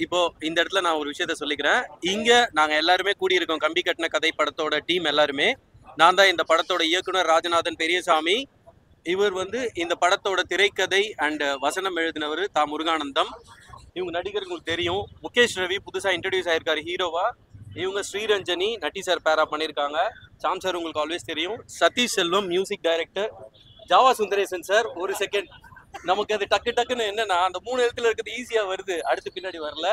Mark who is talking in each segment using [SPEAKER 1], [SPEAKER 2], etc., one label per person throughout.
[SPEAKER 1] இப்போ இந்த இடத்துல நான் ஒரு விஷயத்த சொல்லிக்கிறேன். இங்க நாங்க எல்லாருமே கூடியிருக்கோம். கம்பி கட்டின கதை படத்தோட டீம் எல்லாருமே. நான் தான் இந்த படத்தோட இயக்குனர் ராஜநாதன் பெரியசாமி. இவர் வந்து இந்த படத்தோட திரைக்கதை அண்ட் வசனம் எழுதினவர் முருகானந்தம். இவங்க நடிகர் உங்களுக்கு தெரியும். முகேஷ் ரவி புதுசா இன்ட்ரடியூஸ் ஆயிருக்காரு ஹீரோவா. இவங்க ஸ்ரீரஞ்சனி நட்டி சார் பேரா பண்ணியிருக்காங்க. சாம் சார் உங்களுக்கு ஆல்வேஸ் தெரியும். Satish Selvam music director. Java Sundaresan sir ஒரு செகண்ட் நமக்கு அது டக்கு டக்குன்னு என்னன்னா அந்த 3 இடத்துல இருக்கிறது ஈஸியா வருது, அடுத்து பின்னாடி வரல.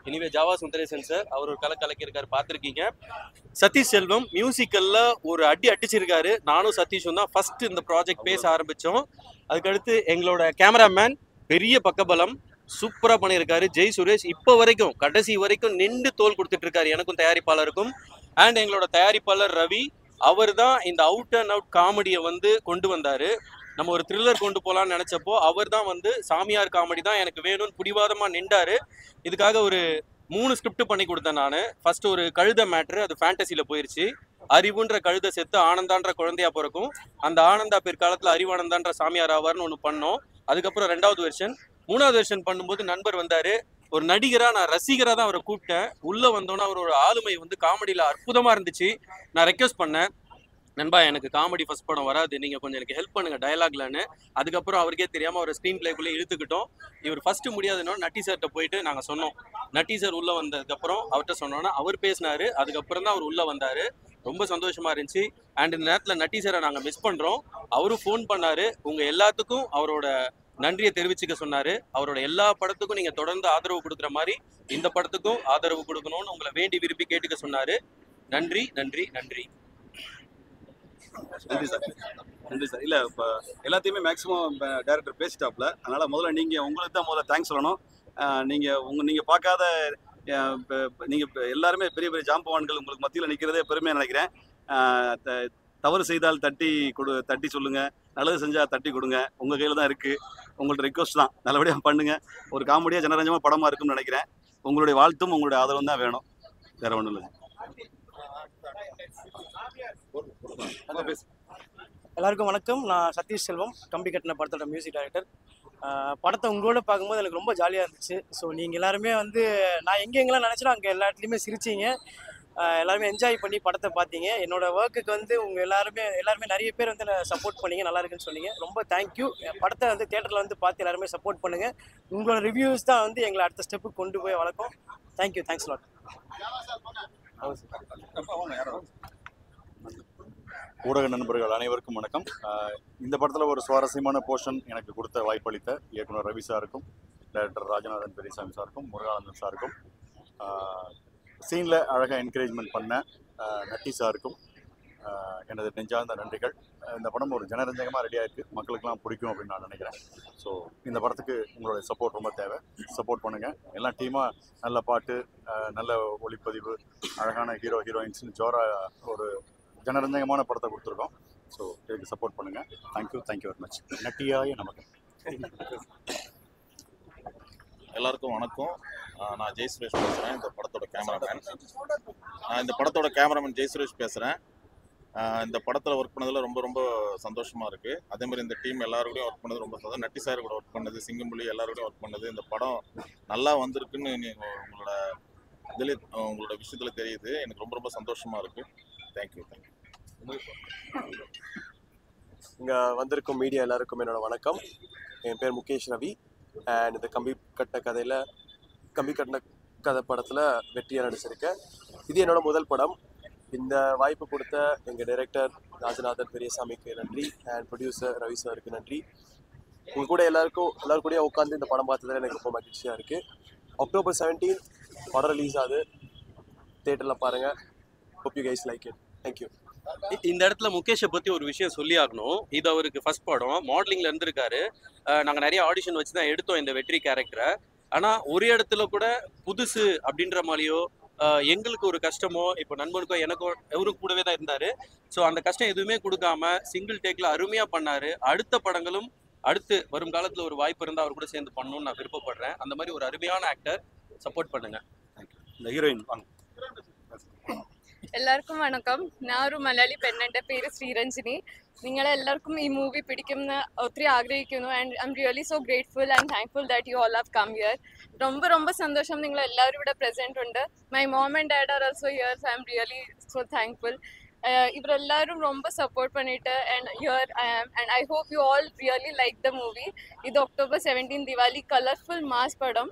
[SPEAKER 1] இனிமே ஜாவா சுந்தரேசன் சார் அவர் ஒரு கலக்கிருக்காரு, பார்த்துருக்கீங்க. சதீஷ் செல்வம் மியூசிக்கல்ல ஒரு அடி அடிச்சிருக்காரு. நானும் சதீஷும் தான் ஃபர்ஸ்ட் இந்த ப்ராஜெக்ட் பேச ஆரம்பிச்சோம். அதுக்கடுத்து எங்களோட கேமராமேன் பெரிய பக்கபலம் சூப்பரா பண்ணியிருக்காரு ஜெய் சுரேஷ். இப்போ வரைக்கும் கடைசி வரைக்கும் நின்று தோல் கொடுத்துட்டு இருக்காரு எனக்கும் தயாரிப்பாளருக்கும். அண்ட் எங்களோட தயாரிப்பாளர் ரவி, அவர் தான் இந்த அவுட் அண்ட் அவுட் காமெடியை வந்து கொண்டு வந்தாரு. நம்ம ஒரு த்ரில்லர் கொண்டு போகலான்னு நினைச்சப்போ அவர் தான் வந்து சாமியார் காமெடி தான் எனக்கு வேணும்னு பிடிவாதமாக நின்றாரு. இதுக்காக ஒரு 3 ஸ்கிரிப்ட் பண்ணி கொடுத்தேன் நான். ஃபர்ஸ்ட் ஒரு கழுத மேட்ரு, அது ஃபேண்டசியில் போயிருச்சு. அறிவுன்ற கழுத செத்து ஆனந்தான்ற குழந்தையா பிறக்கும். அந்த ஆனந்தா பிற்காலத்தில் அறிவானந்தான்ற சாமியார் ஆவார்னு ஒன்று பண்ணோம். அதுக்கப்புறம் 2வது வெர்ஷன். 3வது வெர்ஷன் பண்ணும்போது நண்பர் வந்தார். ஒரு நடிகராக நான் ரசிகராக தான் அவரை கூப்பிட்டேன். உள்ளே வந்தோன்னா அவரோட ஆளுமை வந்து காமெடியில் அற்புதமாக இருந்துச்சு. நான் ரெக்வஸ்ட் பண்ணேன், நண்பா எனக்கு காமெடி ஃபர்ஸ்ட் படம் வராது, நீங்கள் கொஞ்சம் எனக்கு ஹெல்ப் பண்ணுங்கள் டயலாக்லன்னு. அதுக்கப்புறம் அவருக்கே தெரியாமல் அவர் ஸ்க்ரீன் பிளேக்குள்ளே இழுத்துக்கிட்டோம். இவர் ஃபஸ்ட்டு முடியாதுன்னா நட்டி சார்கிட்ட போயிட்டு நாங்கள் சொன்னோம். நட்டி சார் உள்ளே வந்ததுக்கப்புறம் அவர்கிட்ட சொன்னோன்னா அவர் பேசினார். அதுக்கப்புறம் தான் அவர் உள்ளே வந்தார். ரொம்ப சந்தோஷமாக இருந்துச்சு. அண்ட் இந்த நேரத்தில் நட்டி சாரை நாங்கள் மிஸ் பண்ணுறோம். அவரும் ஃபோன் பண்ணார். உங்கள் எல்லாத்துக்கும் அவரோட நன்றியை தெரிவிச்சுக்க சொன்னார். அவரோட எல்லா படத்துக்கும் நீங்கள் தொடர்ந்து ஆதரவு கொடுக்குற மாதிரி இந்த படத்துக்கும் ஆதரவு கொடுக்கணும்னு உங்களை வேண்டி விரும்பி கேட்டுக்க சொன்னார். நன்றி நன்றி நன்றி.
[SPEAKER 2] நன்றி சார். நன்றி சார். இல்லை இப்போ எல்லாத்தையுமே மேக்ஸிமம் டைரக்டர் பேசிட்டாப்ல. அதனால் முதல்ல நீங்கள் உங்களுக்கு தான் முதல்ல தேங்க்ஸ் சொல்லணும். நீங்கள் பார்க்காத நீங்கள் எல்லாருமே பெரிய பெரிய ஜாம்பவான்கள் உங்களுக்கு மத்தியில் நிற்கிறதே பெருமையாக நினைக்கிறேன். தவறு செய்தால் தட்டி சொல்லுங்கள், நல்லது செஞ்சால் தட்டி கொடுங்க. உங்கள் கையில் தான் இருக்குது. உங்கள்ட்ட ரிக்வஸ்ட் தான், நல்லபடியாக பண்ணுங்கள். ஒரு காமெடியாக ஜனரஞ்சமாக படமாக இருக்குன்னு நினைக்கிறேன். உங்களுடைய வாழ்த்தும் உங்களுடைய ஆதரவும் தான் வேணும், வேறு ஒன்றும் இல்லை.
[SPEAKER 3] எல்லாருக்கும் வணக்கம். நான் சதீஷ் செல்வம், கம்பி கட்டின படத்தோட மியூசிக் டைரக்டர். படத்தை உங்களோட பார்க்கும்போது எனக்கு ரொம்ப ஜாலியாக இருந்துச்சு. ஸோ நீங்கள் எல்லாருமே வந்து நான் எங்கெங்கெல்லாம் நினச்சேனோ அங்கே எல்லா இடத்துலையுமே சிரிச்சிங்க. எல்லாருமே என்ஜாய் பண்ணி படத்தை பார்த்தீங்க. என்னோட ஒர்க்குக்கு வந்து உங்கள் எல்லாருமே நிறைய பேர் வந்து சப்போர்ட் பண்ணிங்க, நல்லா இருக்குன்னு சொன்னீங்க. ரொம்ப தேங்க்யூ. படத்தை வந்து தியேட்டரில் வந்து பார்த்து எல்லாருமே சப்போர்ட் பண்ணுங்கள். உங்களோட ரிவ்யூஸ் தான் வந்து எங்களை அடுத்த ஸ்டெப்புக்கு கொண்டு போய் வளர்க்கும். Thank you, thanks lot.
[SPEAKER 4] ஊடக நண்பர்கள் அனைவருக்கும் வணக்கம். இந்த படத்தில் ஒரு சுவாரஸ்யமான போர்ஷன் எனக்கு கொடுத்த வாய்ப்பளித்த இயக்குனர் ரவி சாருக்கும், டைரக்டர் ராஜநாதன் பெரியசாமி சாருக்கும், முருகானந்தன் சாருக்கும், சீனில் அழகாக என்கரேஜ்மெண்ட் பண்ண நட்டி சாருக்கும் எனது நெஞ்சார்ந்த நன்றிகள். இந்த படம் ஒரு ஜனரஞ்சகமாக ரெடியாக இருக்குது, மக்களுக்கெல்லாம் பிடிக்கும் அப்படின்னு நான் நினைக்கிறேன். ஸோ இந்த படத்துக்கு உங்களுடைய சப்போர்ட் ரொம்ப தேவை. சப்போர்ட் பண்ணுங்கள். எல்லாம் டீமாக நல்ல பாட்டு, நல்ல ஒளிப்பதிவு, அழகான ஹீரோயின்ஸ்னு ஜோராக ஒரு ஜனரஞ்சகமான படத்தை கொடுத்துருக்கோம். ஸோ இதுக்கு சப்போர்ட் பண்ணுங்கள். Thank you very much. நட்டியாய நமக்கு.
[SPEAKER 5] எல்லாருக்கும் வணக்கம். நான் ஜெய் சுரேஷ் பேசுகிறேன், இந்த படத்தோட கேமராமேன். இந்த படத்தோட கேமராமேன் ஜெய் சுரேஷ் பேசுகிறேன். இந்த படத்தில் ஒர்க் பண்ணதில் ரொம்ப ரொம்ப சந்தோஷமாக இருக்குது. அதேமாதிரி இந்த டீம் எல்லாரோடையும் ஒர்க் பண்ணது ரொம்ப சந்தோஷம். நட்டி சார் கூட ஒர்க் பண்ணது, சிங்கம்புலி எல்லாரோடையும் ஒர்க் பண்ணது. இந்த படம் நல்லா வந்திருக்குன்னு உங்களோட விஷயத்தில் தெரியுது. எனக்கு ரொம்ப ரொம்ப சந்தோஷமாக இருக்குது. தேங்க்யூ.
[SPEAKER 6] இங்கே வந்திருக்கும் மீடியா எல்லாருக்கும் என்னோட வணக்கம். என் பேர் முகேஷ் ரவி. அண்ட் இந்த கம்பி கட்டின கதை படத்தில் வெற்றியாக நடிச்சிருக்கேன். இது என்னோட முதல் படம். இந்த வாய்ப்பு கொடுத்த எங்கள் டைரக்டர் ராஜநாதன் பெரியசாமிக்கு நன்றி, அண்ட் ப்ரொடியூசர் ரவி சாருக்கு நன்றி. உங்கள் கூட எல்லாரும் கூட உட்காந்து இந்த படம் பார்த்ததில் எனக்கு ரொம்ப மகிழ்ச்சியாக இருக்குது. October 17 படம் ரிலீஸ் ஆகுது. தியேட்டரில் பாருங்கள். Hope you guys like it. Thank you.
[SPEAKER 1] இந்த இடத்துல முகேஷை பற்றி ஒரு விஷயம் சொல்லி ஆகணும். இது அவருக்கு ஃபர்ஸ்ட் படம், மாடலிங்கில் இருந்திருக்காரு. நாங்கள் நிறைய ஆடிஷன் வச்சு தான் எடுத்தோம் இந்த வெற்றி கேரக்டரை. ஆனால் ஒரு இடத்துல கூட புதுசு அப்படின்ற மாதிரியோ எங்களுக்கு ஒரு கஷ்டமோ, இப்போ நண்பனுக்கோ எனக்கோ எவரும் கூடவே தான் இருந்தார். ஸோ அந்த கஷ்டம் எதுவுமே கொடுக்காம சிங்கிள் டேக்கில் அருமையாக பண்ணார். அடுத்த படங்களும் அடுத்து வரும் காலத்தில் ஒரு வாய்ப்பு இருந்தால் அவர் கூட சேர்ந்து பண்ணணும்னு நான் விருப்பப்படுறேன். அந்த மாதிரி ஒரு அருமையான ஆக்டர், சப்போர்ட் பண்ணுங்கள்.
[SPEAKER 2] இந்த ஹீரோயின் வாங்க.
[SPEAKER 7] എല്ലാവർക്കും വണക്കം. ഞാൻ ഒരു മലയാളി പെണ്ണ്. എൻ്റെ പേര് ശ്രീരഞ്ജിനി. നിങ്ങളെല്ലാവർക്കും ഈ മൂവി പിടിക്കുമെന്ന് ഒത്തിരി ആഗ്രഹിക്കുന്നു. And I'm really so grateful and thankful that you all have come here. ரொம்ப സന്തോഷം നിങ്ങൾ എല്ലാവരും ഇവിടെ പ്രസന്റ് ഉണ്ട്. My mom and dad are also here. So I'm really so thankful. ഇവരെല്ലാവരും ரொம்ப സപ്പോർട്ട് பண்ணிட்டு and here I am and I hope you all really like the movie. ഇത് October 17 Diwali colorful mass படம்.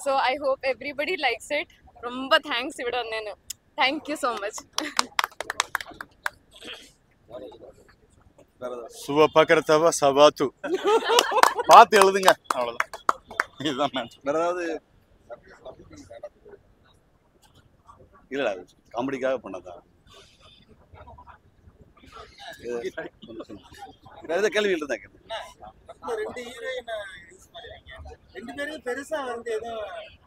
[SPEAKER 7] So I hope everybody likes it. ரொம்ப thanks ഇവിടെ വന്നേന്. Thank you so much.
[SPEAKER 4] சுவபகரத்தவ சபாத்து பார்த்து எழுதுங்க, அவ்வளோதான். இதுதான் மேம்.
[SPEAKER 2] வேற ஏதாவது இல்ல காமெடிக்காக பண்ணதா? வேற ஏதாவது கேள்வி இருந்தா கேள்வி.
[SPEAKER 8] ரெண்டு ஹீரோயின் யூஸ் பண்றீங்க, ரெண்டு பேரும் பெருசா வந்து ஏதோ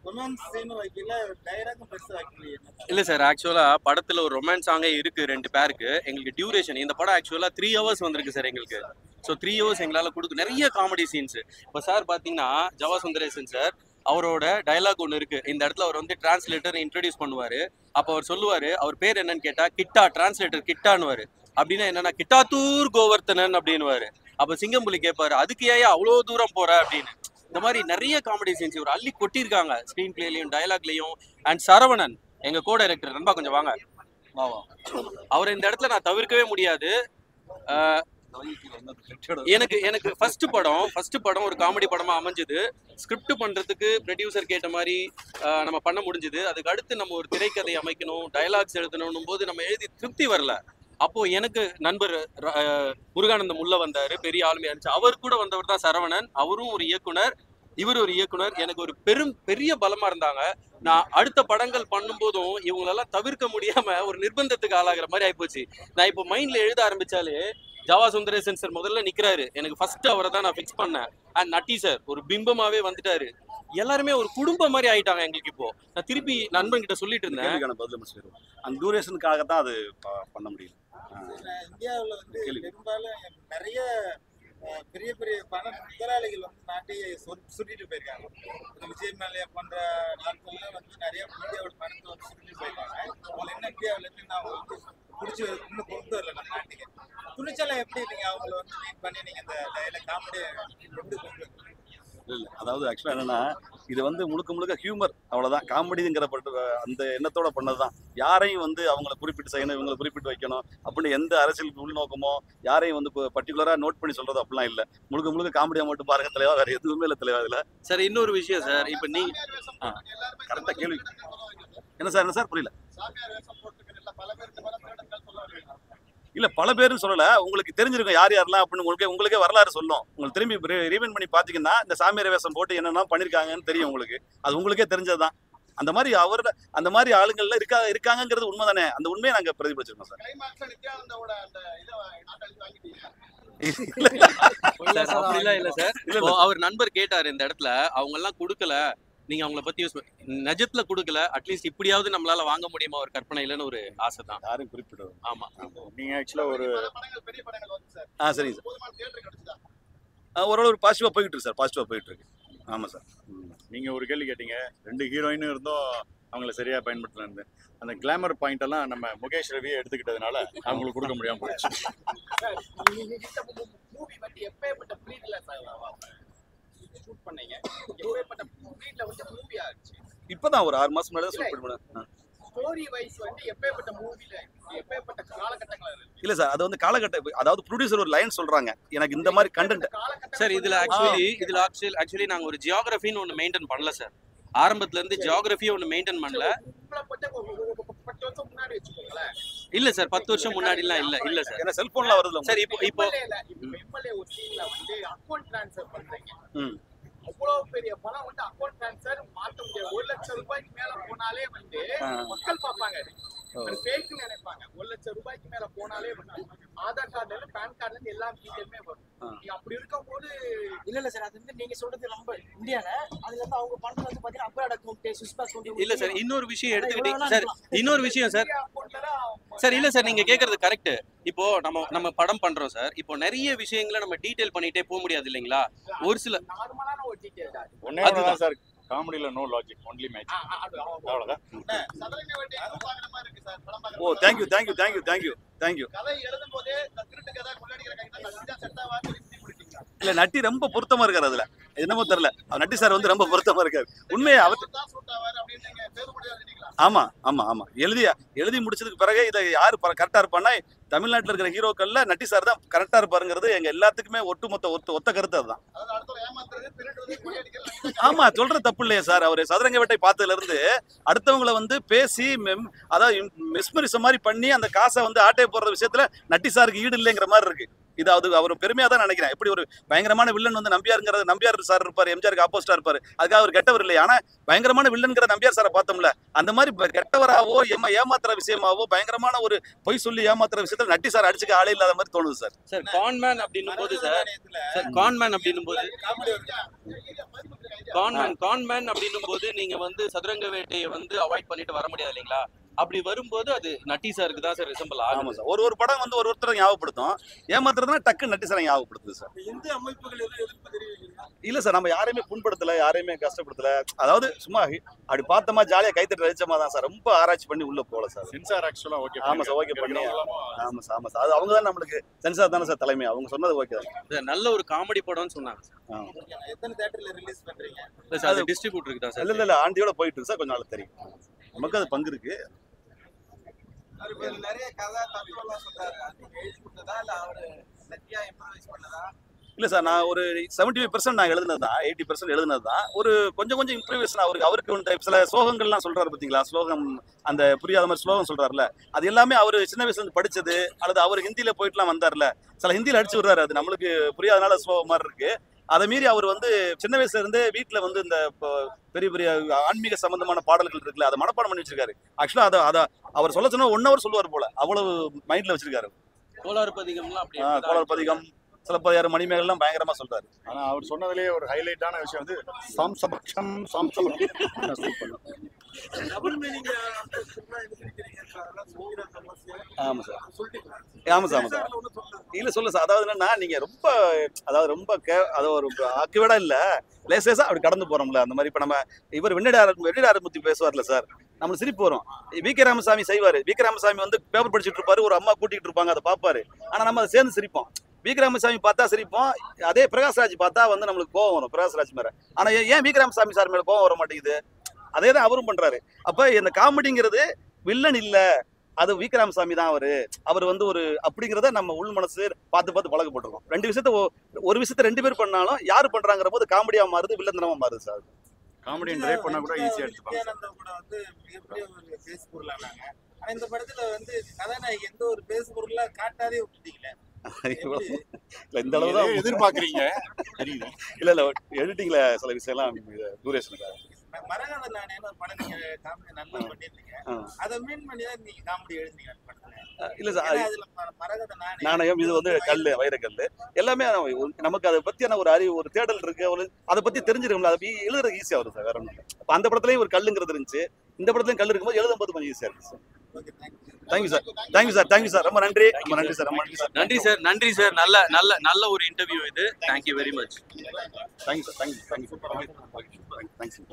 [SPEAKER 8] ரொமான்ஸ் சீன் வைக்கல, டைலாக்கும் பெருசா வைக்கலையே.
[SPEAKER 1] இல்ல சார், ஆக்சுவலா படத்துல ஒரு ரொமான்ஸ் சாங்கே இருக்கு ரெண்டு பேருக்கு. எங்களுக்கு டியூரேஷன் இந்த படம் ஆக்சுவலா 3 hours வந்திருக்கு சார் எங்களுக்கு. ஸோ 3 hours எங்களால் கொடுக்க நிறைய காமெடி சீன்ஸ். இப்போ சார் பார்த்தீங்கன்னா ஜவா சுந்தரேசன் சார் அவரோட டைலாக் ஒன்று இருக்கு. இந்த இடத்துல அவர் வந்து டிரான்ஸ்லேட்டர் இன்ட்ரடியூஸ் பண்ணுவாரு. அப்போ அவர் சொல்லுவாரு, அவர் பேர் என்னன்னு கேட்டா கிட்டா, டிரான்ஸ்லேட்டர் கிட்டான்னுவாரு. அப்படின்னா என்னன்னா கிட்டாத்தூர் கோவர்த்தனன் அப்படின்னுவாரு. அப்போ சிங்கம்புலி கேட்பாரு, அதுக்கு ஏன் அவ்வளோ தூரம் போற அப்படின்னு. இந்த மாதிரி நிறைய காமெடி சீன்ஸ் இவர் அள்ளி கொட்டியிருக்காங்க ஸ்க்ரீன் பிளேலையும் டைலாக்லையும். அண்ட் சரவணன் எங்க கோ டைரக்டர், நண்பா கொஞ்சம் வாங்க. அவரை இந்த இடத்துல நான் தவிர்க்கவே முடியாது. எனக்கு ஃபர்ஸ்ட் படம் ஒரு காமெடி படமா அமைஞ்சது. ஸ்கிரிப்ட் பண்றதுக்கு ப்ரொடியூசர் கேட்ட மாதிரி நம்ம பண்ண முடிஞ்சது. அதுக்கு அடுத்து நம்ம ஒரு திரைக்கதை அமைக்கணும், டைலாக்ஸ் எழுதணும் போது நம்ம எழுதி திருப்தி வரல. அப்போ எனக்கு நண்பர் முருகானந்தம் உள்ள வந்தாரு, பெரிய ஆளுமையா இருந்துச்சு. அவர் கூட வந்தவர் தான் சரவணன். அவரும் ஒரு இயக்குனர், இவர் ஒரு இயக்குனர். எனக்கு ஒரு பெரிய பலமா இருந்தாங்க. நான் அடுத்த படங்கள் பண்ணும்போதும் இவங்களெல்லாம் தவிர்க்க முடியாம ஒரு நிர்பந்தத்துக்கு ஆளாகிற மாதிரி ஆயிப்போச்சு. நான் இப்போ மைண்ட்ல எழுத ஆரம்பிச்சாலே ஜவா சுந்தரேசன் சார் முதல்ல நிக்கிறாரு. எனக்கு ஃபர்ஸ்ட் அவரை தான் நான் ஃபிக்ஸ் பண்ணேன். அண்ட் நட்டி சார் ஒரு பிம்பமாவே வந்துட்டாரு. எல்லாருமே ஒரு குடும்பம் மாதிரி ஆயிட்டாங்க எங்களுக்கு. இப்போ நான் திருப்பி நண்பன் கிட்ட சொல்லிட்டு இருந்தேன்,
[SPEAKER 2] அந்த டூரேஷனுக்காக தான் அது பண்ண முடியும்.
[SPEAKER 8] இந்தியாவில் வந்து பெரும்பாலும் நிறைய பெரிய பெரிய பண முதலாளிகள் வந்து நாட்டையே சுருட்டிட்டு போயிருக்காங்க. விஜய் மல்லையா போன்ற நாட்கள்ல வந்து நிறைய இந்தியாவோட பணத்தை வந்து சுருட்டிட்டு போயிருக்காங்க. அவங்க என்ன இந்தியாவில இருந்து நான் வந்து பிடிச்சி இன்னும் கொண்டு வரல நம்ம நாட்டுக்கு. துணிச்சலை எப்படி நீங்க அவங்கள வந்து மீட் பண்ணி நீங்க இந்த காமெடி எப்படி கொண்டு வரீங்க?
[SPEAKER 2] இல்லை, அதாவது ஆக்சுவலாக என்னன்னா, இது வந்து முழுக்க ஹியூமர், அவ்வளோதான். காமெடிங்கிற அந்த எண்ணத்தோட பண்ணதுதான். யாரையும் வந்து அவங்கள குறிப்பிட்டு செய்யணும், இவங்களை குறிப்பிட்டு வைக்கணும் அப்படின்னு எந்த அரசியல் உள்நோக்கமோ யாரையும் வந்து பர்டிகுலராக நோட் பண்ணி சொல்றது அப்படிலாம் இல்லை. முழுக்க காமெடியாக மட்டும் பாருங்க தலைவா, வேற எதுவுமே இல்லை தலைவா இதில்.
[SPEAKER 1] சார் இன்னொரு விஷயம் சார், இப்போ நீ
[SPEAKER 2] கரெக்டாக கேள்வி என்ன சார் புரியல. இல்ல பல பேரும் சொல்லல, உங்களுக்கு தெரிஞ்சிருக்கும் யார் யாரெல்லாம் அப்படின்னு. உங்களுக்கே வரலாறு சொல்லும். உங்களுக்கு திரும்பி ரீவெண்ட் பண்ணி பாத்தீங்கன்னா இந்த சாமியார் வேஷம் போட்டு என்னென்ன பண்ணிருக்காங்கன்னு தெரியும் உங்களுக்கு. அது உங்களுக்கே தெரிஞ்சதுதான். அந்த மாதிரி அந்த மாதிரி ஆளுங்கள்ல இருக்காங்கிறது உண்மைதானே. அந்த உண்மையை நாங்க பிரதிபலிச்சிருக்கோம் சார்.
[SPEAKER 1] அப்படிலாம் இல்ல சார். அவர் நண்பர் கேட்டாரு இந்த இடத்துல, அவங்க எல்லாம் கொடுக்கல, நீங்க அவங்கள பத்தி யூஸ் நஜத்துல கொடுக்கல, அட்லீஸ்ட் இப்படியாவது நம்மளால வாங்க முடியுமா ஒரு கற்பனையிலன்னு ஒரு ஆசை தான்.
[SPEAKER 2] யாரும் குறிப்பிடுவோம்.
[SPEAKER 1] ஆமா,
[SPEAKER 4] நீங்க ஆக்சுவலா ஒரு
[SPEAKER 2] சரிங்க சார், ஓரளவு பாசிட்டிவா போயிட்டு இருக்கு சார். பாசிட்டிவா போயிட்டு இருக்கு. ஆமா சார்.
[SPEAKER 4] நீங்க ஒரு கேள்வி கேட்டீங்க, 2 ஹீரோயினும் இருந்தும் அவங்கள சரியா பயன்படுத்தல இருந்து. அந்த கிளாமர் பாயிண்ட் எல்லாம் நம்ம முகேஷ் ரவியை எடுத்துக்கிட்டதுனால அவங்களுக்கு கொடுக்க முடியாம போயிடுச்சு.
[SPEAKER 2] இப்பதான் ஒரு 6 மாசம் முன்னாடி ஷூட் பண்ணேன். இல்ல சார், அது வந்து காலகட்டம். அதாவது ப்ரொடியூசர் ஒரு லைன் சொல்றாங்க, எனக்கு இந்த மாதிரி கண்டென்ட்
[SPEAKER 1] சார். இதுல ஆக்சுவலி நாங்க ஒரு ஜியோகிராஃபின்னு ஒன்னு மெயின்டைன் பண்ணல சார். ஆரம்பத்துல இருந்து ஜியோகிராஃபியை ஒன்னு மெயின்டைன் பண்ணல. இல்ல சார், 10 வருஷம் முன்னாடிலாம் இல்ல சார்.
[SPEAKER 2] ஏன்னா செல்போன்ல வருது
[SPEAKER 1] சார். இப்போ
[SPEAKER 9] அவ்வளவு பெரிய பணம் வந்து அக்கௌண்ட் ட்ரான்ஸ்ஃபர் மாற்ற முடியாது. 1 லட்சம் ரூபாய்க்கு மேல போனாலே வந்து மக்கள் பார்ப்பாங்க, ஃபேக்னு நினைப்பாங்க. 1 லட்சம் ரூபாய்க்கு மேல போனாலே ஆதார் கார்டுல இருந்து பேன் கார்டுல இருந்து எல்லா டீடைலுமே வரும். அப்படி இருக்கும்போது
[SPEAKER 3] இல்ல சார், அது வந்து நீங்க சொல்றது நம்ம இந்தியால அதுல இருந்து அவங்க பண்றது வந்து பாத்தீங்கன்னா அப்ராட் அக்கவுண்ட், ஸ்விஸ் அக்கவுண்ட்.
[SPEAKER 1] இல்ல சார், இன்னொரு விஷயம் எடுத்துக்கிட்டீங்க சார். இன்னொரு விஷயம் சார். இல்ல சார், நீங்க கேக்குறது கரெக்ட். இப்போ நம்ம படம் பண்றோம் சார். இப்போ நிறைய விஷயங்களை நம்ம டீடைல் பண்ணிட்டே போக முடியாது இல்லைங்களா. ஒரு சில
[SPEAKER 9] நார்மலான ஒரு டீடைல்
[SPEAKER 4] தான் சார். காமெடியில் நோ லாஜிக், ஒன்லி மேஜிக், அவ்வளோதான்.
[SPEAKER 2] Oh thank you thank you thank you thank you thank you. இல்ல நட்டி ரொம்ப பொருத்தமா இருக்காரு அதுல, என்னமோ தெரியல, நட்டி சார் வந்து ரொம்ப பொருத்தமா இருக்காரு உண்மையா. அவர் ஆமா ஆமா ஆமா எழுதி முடிச்சதுக்கு பிறகு இதை யாரு கரெக்டா இருப்பான்னா தமிழ்நாட்டில் இருக்கிற ஹீரோக்கள்ல நட்டி சார் தான் கரெக்டா இருப்பாருங்கிறது எங்க எல்லாத்துக்குமே ஒத்த கருத்து அதுதான். ஆமா சொல்றது தப்பு இல்லையா சார். அவரு சதுரங்க வேட்டை பார்த்ததுல இருந்து அடுத்தவங்களை வந்து பேசி அதாவது மிஸ்மரிசம் மாதிரி பண்ணி அந்த காசை வந்து ஆட்டை போடுற விஷயத்துல நட்டி சாருக்கு ஈடு இல்லைங்கிற மாதிரி இருக்கு. இது அவர் பெருமையா தான் நினைக்கிறேன். எப்படி ஒரு பயங்கரமான வில்லன் வந்து நம்பியார் சார் இருப்பாரு, எம்ஜிஆருக்கு ஆப்போசிட்டா இருப்பாரு, அதுக்காக அவர் கெட்டவர் இல்லை. ஆனா பயங்கரமான வில்லன்கிற நம்பியார் சாரை பார்த்தோம்ல, அந்த மாதிரி கெட்டவராவோ ஏமாத்துற விஷயமாவோ பயங்கரமான ஒரு பொய் சொல்லி ஏமாத்துற விஷயத்துல நட்டி சார் அடிச்சுக்க ஆளே இல்லாத மாதிரி தோணுது சார்.
[SPEAKER 1] சார் கான்மேன் அப்படின்னும் போது கான்மேன் அப்படின்னும் போது நீங்க வந்து சதுரங்க வேட்டையை வந்து அவாய்ட் பண்ணிட்டு வர முடியாது இல்லைங்களா? அப்படி வரும்போது அது நட்டி சாருக்கு தான் சார் ரிசம்பிள் ஆகும்.
[SPEAKER 2] ஆமா சார். ஒரு படம் வந்து ஒருத்தரை ஞாபகப்படுத்தும், ஏமாத்துறதுனா டக்கு நட்டி சாரை ஞாபகப்படுத்துது சார்.
[SPEAKER 8] இந்து அமைப்புகள்
[SPEAKER 2] இல்ல சார், நம்ம யாரையுமே புண்படுத்தல, யாரையுமே கஷ்டப்படுத்தல. அதாவது சும்மா அப்படி பார்த்தோமா ஜாலியா கைத்தட்டு ரசிச்சமா தான் சார். ரொம்ப ஆராய்ச்சி பண்ணி உள்ள போல சார்.
[SPEAKER 4] சென்சார் ஆக்சுவலா ஓகே.
[SPEAKER 2] ஆமா சார், ஓகே பண்ணி. ஆமா சார் ஆமா சார். அது அவங்க தான் நம்மளுக்கு சென்சார் தானே சார் தலைமை. அவங்க சொன்னது ஓகே தான்.
[SPEAKER 1] நல்ல ஒரு காமெடி படம்னு சொன்னாங்க.
[SPEAKER 8] எத்தனை தியேட்டர்ல ரிலீஸ் பண்றீங்க?
[SPEAKER 1] இல்ல சார், அது டிஸ்ட்ரிபியூட்டருக்கு தான் சார்.
[SPEAKER 2] இல்ல ஆண்டியோட போயிட்டு இருக்கு சார். கொஞ்ச நாள் தெரியும், நமக்கு அது பங்கு இருக்கு.
[SPEAKER 8] நிறைய கதை தத்துவம்லாம் சொல்றாரு, அது எழுதி கொடுத்ததா இல்ல அவரு சத்தியா இம்ப்ரவைஸ் பண்ணதா?
[SPEAKER 2] இல்ல சார், நான் ஒரு 75% நான் எழுதுனது தான், 80% எழுதுனது தான். ஒரு கொஞ்சம் இம்ப்ரூவேஷன் அவருக்கு வந்து சில ஸ்லோகங்கள்லாம் சொல்றாரு பார்த்தீங்களா, ஸ்லோகம் அந்த புரியாத மாதிரி ஸ்லோகம் சொல்றாருல, அது எல்லாமே அவர் சின்ன வயசுல இருந்து படிச்சது, அல்லது அவர் ஹிந்தியில போயிட்டுலாம் வந்தார்ல, சில ஹிந்தியில அடிச்சு விடுறாரு, அது நம்மளுக்கு புரியாதனால ஸ்லோகம் மாதிரி இருக்கு. அதை மீறி அவர் வந்து சின்ன வயசுல இருந்தே வீட்டுல வந்து இந்த பெரிய ஆன்மீக சம்பந்தமான பாடல்கள் இருக்குல்ல, அதை மனப்பாடம் பண்ணி வச்சிருக்காரு. ஆக்சுவலா அதை அவர் சொல்ல சொன்னா 1 hour சொல்லுவார் போல, அவ்வளவு மைண்ட்ல வச்சிருக்காரு.
[SPEAKER 1] கோளாறு பதிகம்லாம் அப்படி
[SPEAKER 2] கோளாறு பதிகம், சிலப்பதிகாரம், மணிமேகலாம் பயங்கரமா சொல்றாரு.
[SPEAKER 4] ஆனா அவர் சொன்னதுலேயே ஒரு ஹைலைட்டான விஷயம் வந்து சாம்சபக்ஷம்
[SPEAKER 2] ஆமா சார் ஆமா சார் ஆமா சார். இல்ல சொல்ல சார், அதாவது என்னன்னா நீங்க ரொம்ப ரொம்ப ஒரு ஆக்குவேடா இல்ல, லேசா அப்படி கடந்து போறோம்ல, அந்த மாதிரி. இப்ப நம்ம இவர் வெண்ணிடாரமுத்தி பேசுவார்ல சார், நம்மளுக்கு சிரிப்பு வரும். வி.கே. ராமசாமி செய்வாரு. வி.கே. ராமசாமி வந்து பேப்பர் படிச்சுட்டு இருப்பாரு, ஒரு அம்மா கூட்டிட்டு இருப்பாங்க, அதை பார்ப்பாரு. ஆனா நம்ம அதை சேர்ந்து சிரிப்போம். வி.கே. ராமசாமி பார்த்தா சிரிப்போம், அதே பிரகாஷ்ராஜ் பார்த்தா வந்து நம்மளுக்கு கோவம் வரும், பிரகாஷ்ராஜ் மேல. ஆனா ஏன் வி.கே. ராமசாமி சார் மேல கோவம் வர மாட்டேங்குது? அதே தான் அவரும் பண்றாரு. அப்ப இந்த காமெடிங்கிறது வில்லன் இல்ல, அது வி.கே. ராமசாமி தான் அவர் வந்து ஒரு அப்படிங்கிறத நம்ம உள் மனசு பார்த்து பழக்கப்பட்டிருக்கோம். ஒரு விஷயத்த 2 பேர் பண்ணாலும் யாரு பண்றாங்கிற போது காமெடியா மாறுது, வில்லந்தனமா மாறுது சார்.
[SPEAKER 4] காமெடி ட்ரைவ் பண்ணா கூட ஈஸியா எடுத்துப்பாங்க.
[SPEAKER 8] நித்யானந்தா கூட வந்து மிகப்பெரிய ஒரு பேஸ் பொருளானாங்க. ஆனா இந்த படத்துல வந்து கதாநாயகி எந்த ஒரு பேஸ் பொருளா காட்டாதே விட்டுட்டீங்களே.
[SPEAKER 2] இந்த அளவுதான்
[SPEAKER 4] எதிர்பார்க்கறீங்க தெரியுது.
[SPEAKER 2] இல்ல எடிட்டிங்ல சில விஷயம்லாம் டூரேஷனுக்காக.
[SPEAKER 8] மரகத நாணயம் ஒரு படம் நீங்க காமெடி நல்லா பண்ணிருந்தீங்க, அதை மீன் பண்ணி தான் நீங்க காமெடி எழுதுனீங்க அந்த படத்துல. இல்ல சார், அதுல மரகத நாணயம்
[SPEAKER 2] இது வந்து கல்லு, வைரக்கல்லு எல்லாமே நமக்கு அதை பத்தியான ஒரு அறிவு, ஒரு தேடல் இருக்கு, அதை பத்தி தெரிஞ்சிருக்கோம்ல, அதை எழுதுறது ஈஸியா வரும் சார். வேற ஒன்றும் இல்லை. அந்த படத்துலயும் ஒரு கல்லுங்கிறது இருந்துச்சு, இந்த படத்துலயும் கல் இருக்கும்போது எழுதும்போது கொஞ்சம் ஈஸியா இருக்கு சார். Thank you sir. ரொம்ப நன்றி சார்.
[SPEAKER 1] நன்றி சார். நல்ல ஒரு இன்டர்வியூ இது. Thank you very much.
[SPEAKER 2] Thank you sir. Thank you.